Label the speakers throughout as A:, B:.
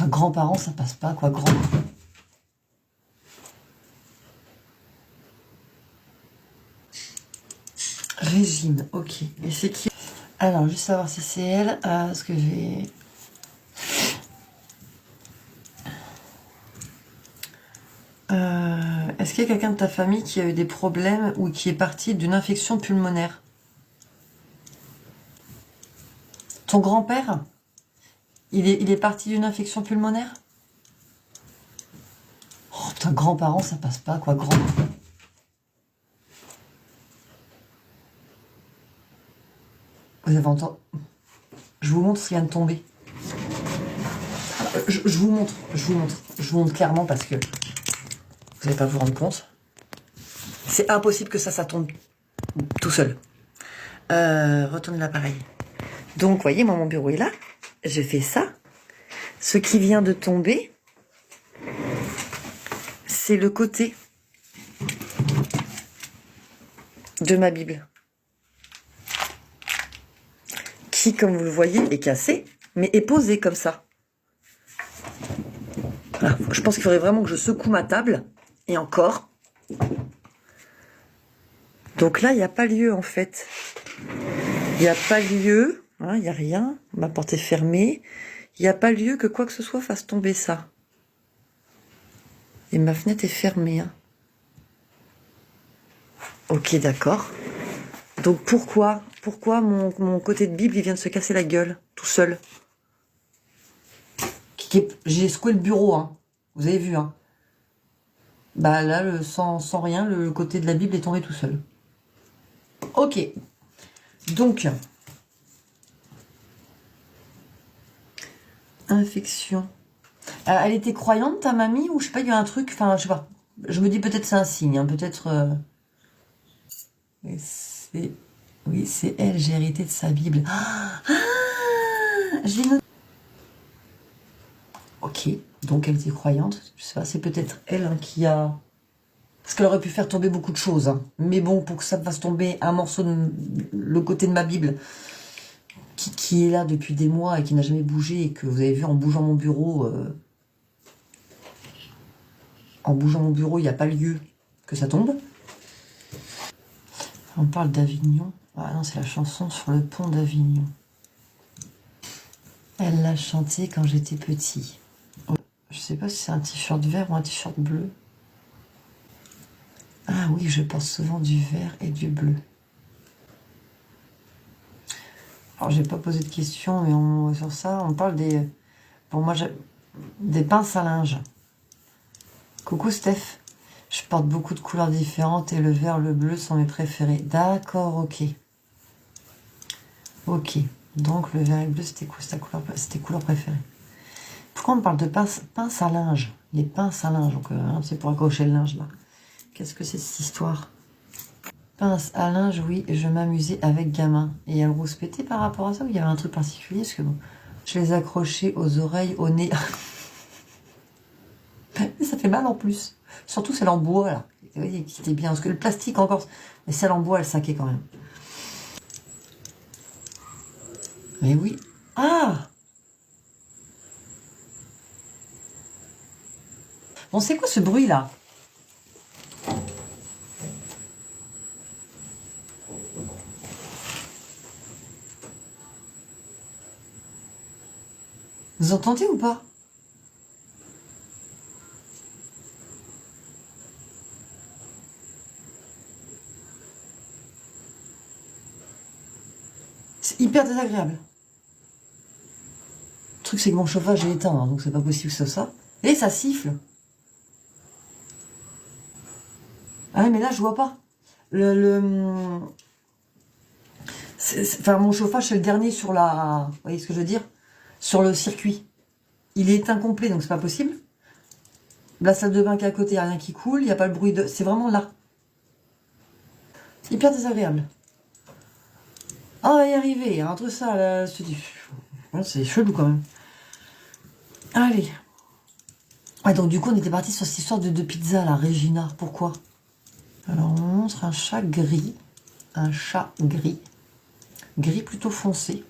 A: Putain, grands-parents, ça passe pas, quoi, grand. Régine, ok. Et c'est qui? Alors, juste savoir si c'est elle. Ce que j'ai... Est-ce qu'il y a quelqu'un de ta famille qui a eu des problèmes ou qui est parti d'une infection pulmonaire? Ton grand-père, il est parti d'une infection pulmonaire? Oh putain, grands-parents, ça passe pas, quoi, grand. Vous avez entendu? Je vous montre ce qui vient de tomber. Je vous montre clairement parce que vous n'allez pas vous rendre compte. C'est impossible que ça tombe tout seul. Retournez l'appareil. Donc, vous voyez, moi, mon bureau est là. Je fais ça. Ce qui vient de tomber, c'est le côté de ma Bible. Qui, comme vous le voyez, est cassé, mais est posé comme ça. Voilà. Je pense qu'il faudrait vraiment que je secoue ma table. Et encore. Donc là, il n'y a pas lieu, en fait. Il n'y a pas lieu. Hein, il n'y a rien. Ma porte est fermée. Il n'y a pas lieu que quoi que ce soit fasse tomber ça. Et ma fenêtre est fermée. Hein. Ok, d'accord. Donc pourquoi mon côté de Bible, il vient de se casser la gueule, tout seul? J'ai secoué le bureau, hein. Vous avez vu, hein. Bah là, sans rien, le côté de la Bible est tombé tout seul. Ok. Donc, infection. Elle était croyante, ta mamie, ou je sais pas, il y a un truc, enfin, je sais pas. Je me dis peut-être c'est un signe, hein, peut-être... Oui, c'est elle, j'ai hérité de sa Bible. Je l'ai noté. Ok, donc elle était croyante. Je sais pas, c'est peut-être elle, hein, qui a... Parce qu'elle aurait pu faire tomber beaucoup de choses. Hein. Mais bon, pour que ça fasse tomber un morceau de le côté de ma Bible, qui est là depuis des mois et qui n'a jamais bougé, et que vous avez vu en bougeant mon bureau... En bougeant mon bureau, il n'y a pas lieu que ça tombe. On parle d'Avignon. Ah non, c'est la chanson sur le pont d'Avignon. Elle l'a chantée quand j'étais petit. Je sais pas si c'est un t-shirt vert ou un t-shirt bleu. Ah oui, je porte souvent du vert et du bleu. Alors, j'ai pas posé de questions, mais sur ça, on parle des... Pour moi, des pinces à linge. Coucou Steph. Je porte beaucoup de couleurs différentes et le vert, le bleu sont mes préférés. D'accord, ok. Ok. Donc, le vert et le bleu, c'était quoi? C'était couleur préférée. Pourquoi on parle de pinces à linge? Les pinces à linge, donc c'est pour accrocher le linge là. Qu'est-ce que c'est cette histoire? Pince à linge, oui, je m'amusais avec gamin. Et elle rouspétait par rapport à ça ou il y avait un truc particulier? Parce que bon, je les accrochais aux oreilles, au nez. Mais ça fait mal en plus. Surtout celle en bois là. Vous voyez, c'était bien. Parce que le plastique encore. Mais celle en bois, elle saquait quand même. Mais oui. Ah! Bon, c'est quoi ce bruit là? Vous entendez ou pas? C'est hyper désagréable. Le truc, c'est que mon chauffage est éteint, hein, donc c'est pas possible que ce soit ça. Et ça siffle. Ah mais là, je vois pas. Enfin, mon chauffage, c'est le dernier sur la... Vous voyez ce que je veux dire? Sur le circuit. Il est incomplet, donc c'est pas possible. La salle de bain qui est à côté, il n'y a rien qui coule, il n'y a pas le bruit de... C'est vraiment là. C'est hyper désagréable. Ah, on va y arriver. Entre ça, là, c'est chelou quand même. Allez. Ah, donc du coup, on était parti sur cette histoire de pizza, là, Regina. Pourquoi? Alors, on montre un chat gris. Un chat gris. Gris plutôt foncé.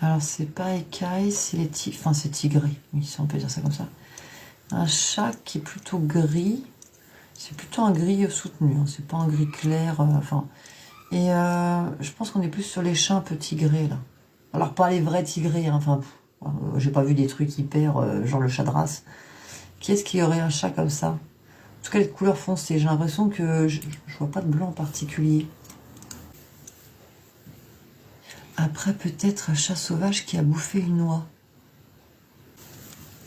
A: Alors, c'est pas écaille, c'est les tigres. Enfin, c'est tigré, oui, si on peut dire ça comme ça. Un chat qui est plutôt gris. C'est plutôt un gris soutenu, hein. C'est pas un gris clair. Enfin. Et je pense qu'on est plus sur les chats un peu tigrés, là. Alors, pas les vrais tigrés, hein. Enfin, j'ai pas vu des trucs hyper, genre le chat de race. Qui est-ce qui aurait un chat comme ça? En tout cas, les couleurs foncées. J'ai l'impression que je vois pas de blanc en particulier. Après, peut-être un chat sauvage qui a bouffé une noix.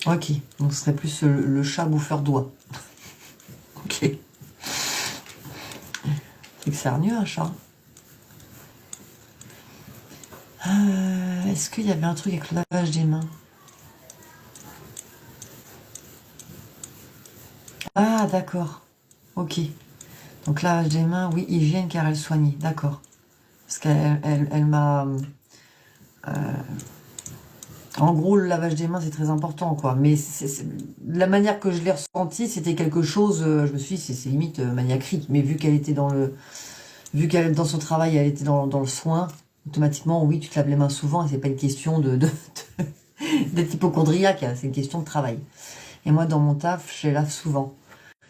A: Ok, donc ce serait plus le chat bouffeur d'oie. Ok. C'est que c'est hargneux un chat. Est-ce qu'il y avait un truc avec le lavage des mains? Ah, d'accord. Ok. Donc lavage des mains, oui, hygiène car elle soignait. D'accord. Parce qu'elle m'a... En gros, le lavage des mains, c'est très important, quoi. Mais la manière que je l'ai ressenti, c'était quelque chose... je me suis dit, c'est limite maniaquerie. Mais vu qu'elle était dans le... Vu qu'elle dans son travail, elle était dans le soin, automatiquement, oui, tu te laves les mains souvent. Et c'est pas une question d'être hypochondriaque, hein, c'est une question de travail. Et moi, dans mon taf, je les lave souvent.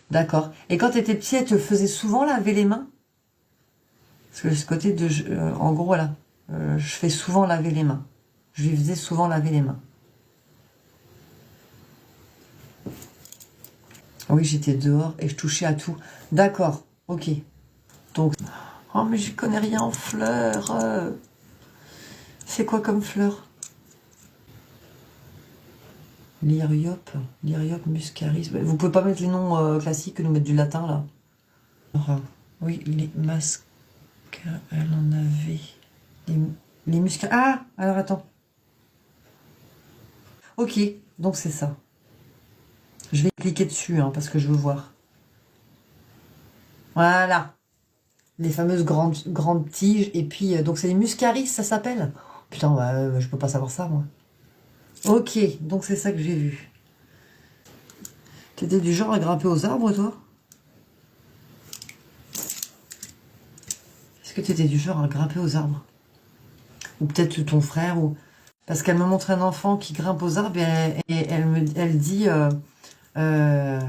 A: D'accord. Et quand tu étais petit, elle te faisait souvent laver les mains? Parce que ce côté de... en gros, voilà. Je fais souvent laver les mains. Je lui faisais souvent laver les mains. Oui, j'étais dehors et je touchais à tout. D'accord, ok. Donc... Oh, mais je connais rien en fleurs. C'est quoi comme fleur? Lyriope muscaris. Vous pouvez pas mettre les noms classiques que nous mettre du latin, là? Alors, oui, les masques... Elle en avait... Les muscaris... Ah! Alors, attends. Ok, donc c'est ça. Je vais cliquer dessus, hein, parce que je veux voir. Voilà. Les fameuses grandes tiges. Et puis, donc c'est les muscaris, ça s'appelle? Putain, bah, je peux pas savoir ça, moi. Ok, donc c'est ça que j'ai vu. T'étais du genre à grimper aux arbres, toi? Est-ce que t'étais du genre à grimper aux arbres? Ou peut-être ton frère, ou... Parce qu'elle me montre un enfant qui grimpe aux arbres et elle dit bah,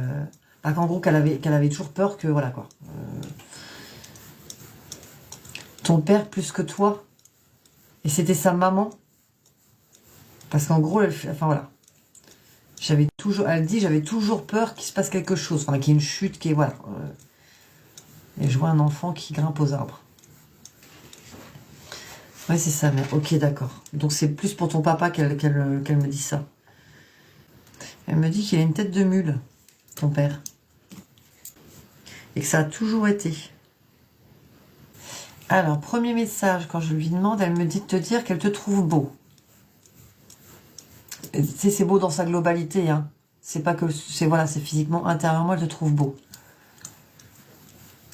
A: qu'en gros qu'elle avait toujours peur que, voilà quoi. Ton père plus que toi. Et c'était sa maman. Parce qu'en gros, enfin voilà. Elle dit, j'avais toujours peur qu'il se passe quelque chose. Enfin, qu'il y ait une chute, qu'il y ait, voilà. Et je vois un enfant qui grimpe aux arbres. Ouais, c'est ça, mais ok, d'accord. Donc c'est plus pour ton papa qu'elle me dit ça. Elle me dit qu'il a une tête de mule, ton père. Et que ça a toujours été. Alors, premier message, quand je lui demande, elle me dit de te dire qu'elle te trouve beau. C'est beau dans sa globalité, hein. C'est pas que... Voilà, c'est physiquement, intérieurement, elle te trouve beau.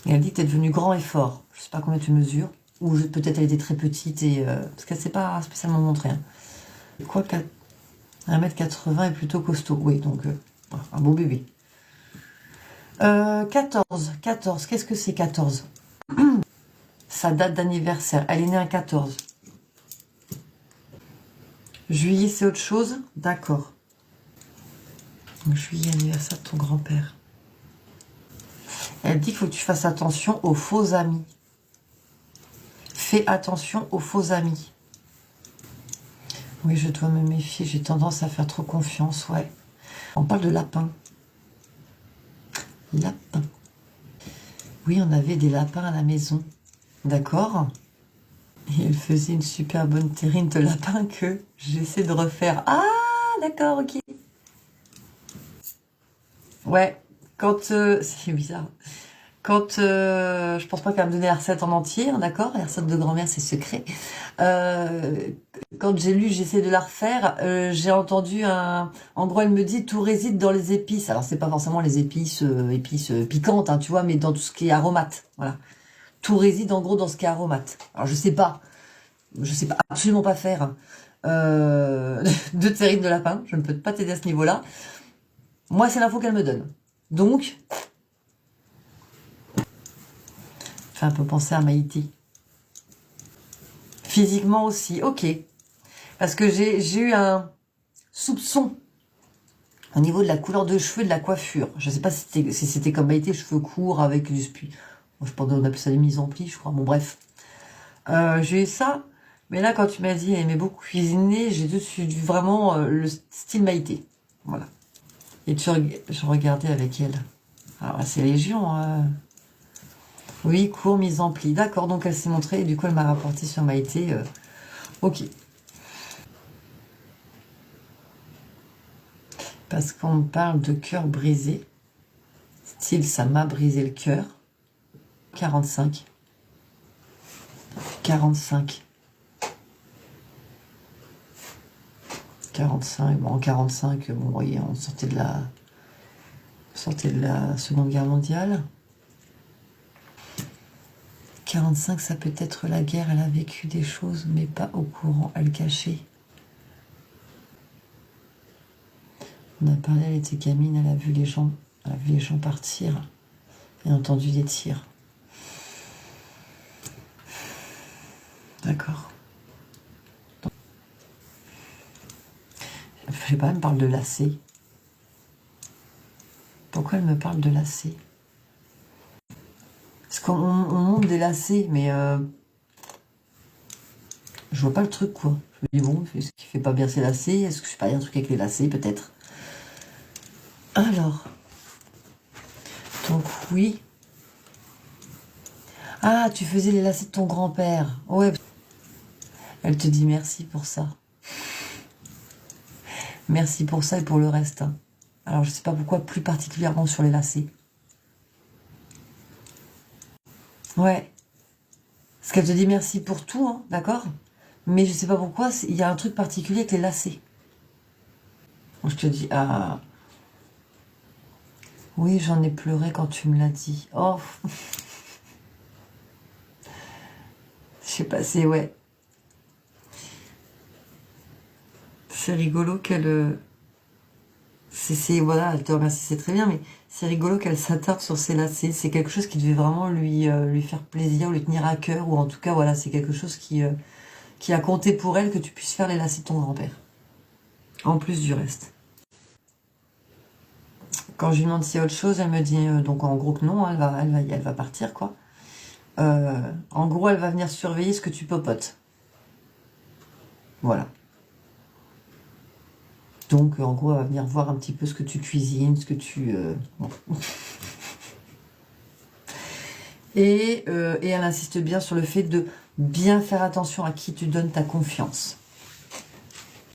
A: Et elle dit que tu es devenu grand et fort. Je sais pas combien tu mesures. Ou peut-être elle était très petite, et parce qu'elle ne s'est pas spécialement montrée. Hein. Quoi, 1m80 est plutôt costaud. Oui, donc, un beau bébé. 14. Qu'est-ce que c'est 14? Sa date d'anniversaire. Elle est née un 14. Juillet, c'est autre chose? D'accord. Juillet, anniversaire de ton grand-père. Elle dit qu'il faut que tu fasses attention aux faux amis. Fais attention aux faux amis. Oui, je dois me méfier. J'ai tendance à faire trop confiance, ouais. On parle de lapin. Lapin. Oui, on avait des lapins à la maison. D'accord. Et elle faisait une super bonne terrine de lapin que j'essaie de refaire. Ah, d'accord, ok. Ouais, quand... c'est bizarre. Quand... je pense pas qu'elle va me donner la recette en entier, hein, d'accord? La recette de grand-mère, c'est secret. Quand j'ai lu, j'essaie de la refaire, j'ai entendu un... En gros, elle me dit, tout réside dans les épices. Alors, c'est pas forcément les épices, piquantes, hein, tu vois, mais dans tout ce qui est aromate. Voilà. Tout réside, en gros, dans ce qui est aromate. Alors, je sais pas absolument pas faire de terrine de lapin. Je ne peux pas t'aider à ce niveau-là. Moi, c'est l'info qu'elle me donne. Donc, fait un peu penser à Maïté. Physiquement aussi, ok. Parce que j'ai eu un soupçon au niveau de la couleur de cheveux, de la coiffure. Je sais pas si c'était comme Maïté, cheveux courts avec du spi. Moi, je pense qu'on appelle ça des mises en pli, je crois. Bon, bref. J'ai eu ça. Mais là, quand tu m'as dit, elle aimait beaucoup cuisiner, j'ai tout de suite vu vraiment le style Maïté. Voilà. Et je regardais avec elle. Alors, c'est Légion. Oui, court, mise en pli. D'accord, donc elle s'est montrée et du coup, elle m'a rapporté sur Maïté. Ok. Parce qu'on me parle de cœur brisé. Style, ça m'a brisé le cœur. 45. 45. 45. Bon, en 45, bon, vous voyez, on sortait de la Seconde Guerre mondiale. 45, ça peut être la guerre. Elle a vécu des choses, mais pas au courant. Elle cachait. On a parlé, elle était gamine, elle a vu les gens partir. Elle a entendu des tirs. D'accord. Je sais pas, elle me parle de lacets. Pourquoi elle me parle de lacets? Parce qu'on monte des lacets, mais je vois pas le truc, quoi. Je me dis, bon, est-ce qu'il fait pas bien ses lacets? Est-ce que je sais pas, il y a un truc avec les lacets, peut-être? Alors. Donc, oui. Ah, tu faisais les lacets de ton grand-père. Ouais. Elle te dit merci pour ça. Merci pour ça et pour le reste. Hein. Alors, je sais pas pourquoi, plus particulièrement sur les lacets. Ouais. Parce qu'elle te dit merci pour tout, hein, d'accord? Mais je sais pas pourquoi, il y a un truc particulier avec les lacets. Donc, je te dis, ah... Oui, j'en ai pleuré quand tu me l'as dit. Oh. Je sais pas, c'est... Ouais. C'est rigolo qu'elle... Voilà, elle te remercie, c'est très bien, mais c'est rigolo qu'elle s'attarde sur ses lacets. C'est quelque chose qui devait vraiment lui faire plaisir, ou lui tenir à cœur, ou en tout cas, voilà, c'est quelque chose qui a compté pour elle que tu puisses faire les lacets de ton grand-père. En plus du reste. Quand je lui demande s'il y a autre chose, elle me dit donc en gros que non, hein, elle va partir, quoi. En gros, elle va venir surveiller ce que tu popotes. Voilà. Donc, en gros, elle va venir voir un petit peu ce que tu cuisines, ce que tu... Bon. Et elle insiste bien sur le fait de bien faire attention à qui tu donnes ta confiance.